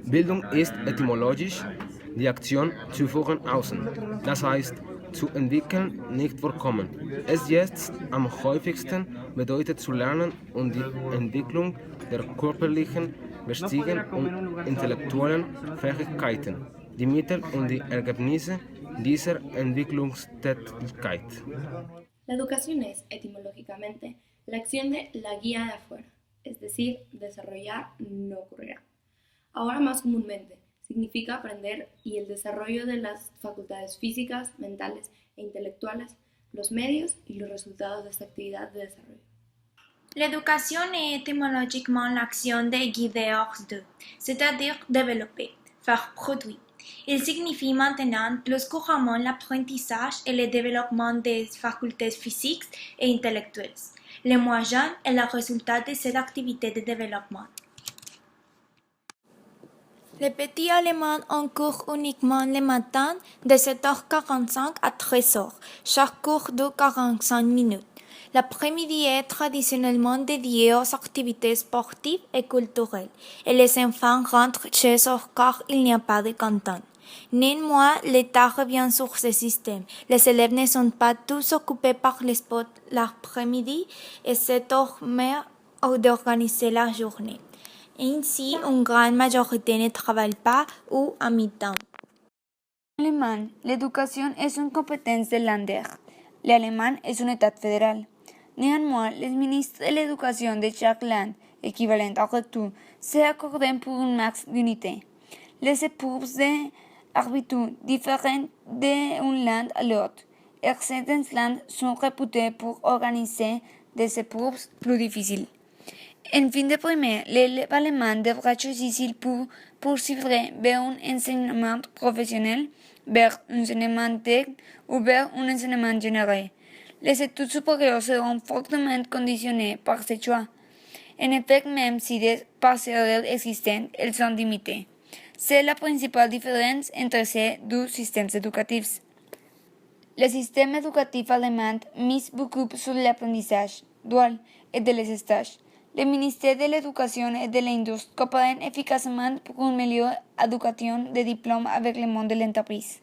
Bildung ist etymologisch die Aktion zu führen außen, das heißt zu entwickeln, nicht vorkommen. Es jetzt am häufigsten bedeutet zu lernen und die Entwicklung der körperlichen, geistigen und intellektuellen Fähigkeiten, die Mittel und die Ergebnisse dieser Entwicklungstätigkeit. La educación es, etimológicamente, la acción de la guía de afuera, es decir, desarrollar no ocurrirá. Ahora más comúnmente, significa aprender y el desarrollo de las facultades físicas, mentales e intelectuales, los medios y los resultados de esta actividad de desarrollo. L'éducation est étymologiquement l'action de guider hors de, c'est-à-dire développer, faire produit. Il signifie maintenant plus couramment l'apprentissage et le développement des facultés physiques et intellectuelles. Le moyen est le résultat de cette activité de développement. Les petits Allemands ont cours uniquement le matin de 7h45 à 13h, chaque cours de 45 minutes. L'après-midi est traditionnellement dédié aux activités sportives et culturelles, et les enfants rentrent chez eux car il n'y a pas de cantine. Néanmoins, l'État revient sur ce système. Les élèves ne sont pas tous occupés par les sports l'après-midi et c'est au maire d'organiser la journée. Ainsi, une grande majorité ne travaille pas ou à mi-temps. En alemán, la educación es una competencia del Länder. L'allemand es un État fédéral. Néanmoins, les ministres de l'éducation de chaque land, équivalent à recto, s'accordent pour un max d'unité. Les épreuves d'arbitre diffèrent d'un land à l'autre, et certains lands sont réputés pour organiser des épreuves plus difficiles. En fin de primaire, l'élève allemand devra choisir pour poursuivre vers un enseignement professionnel, vers un enseignement technique ou vers un enseignement général. Les études supérieures seront fortement conditionnées par ce choix. En effet, même si des passerelles existent, elles sont limitées. C'est la principale différence entre ces deux systèmes éducatifs. Le système éducatif allemand mise beaucoup sur l'apprentissage dual et de les stages. Le ministère de l'Éducation et de l'Industrie coopèrent efficacement pour une meilleure éducation de diplôme avec le monde de l'entreprise.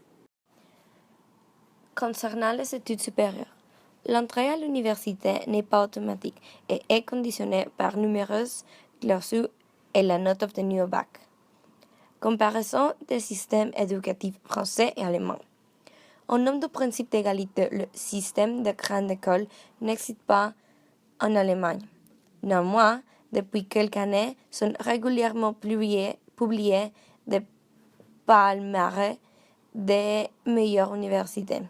Concernant les études supérieures, l'entrée à l'université n'est pas automatique et est conditionnée par numereuses clauses et la note obtenue au bac. Comparaison des systèmes éducatifs français et allemands. Au nom du principe d'égalité, le système de grande école n'existe pas en Allemagne. Néanmoins, depuis quelques années, sont régulièrement publiés des palmarès des meilleures universités.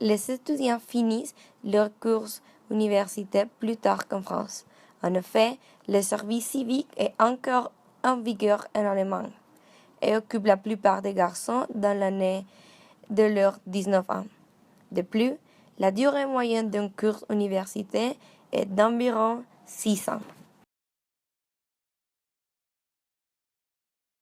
Les étudiants finissent leurs cours universitaires plus tard qu'en France. En effet, le service civique est encore en vigueur en Allemagne et occupe la plupart des garçons dans l'année de leurs 19 ans. De plus, la durée moyenne d'un cours universitaire est d'environ 6 ans.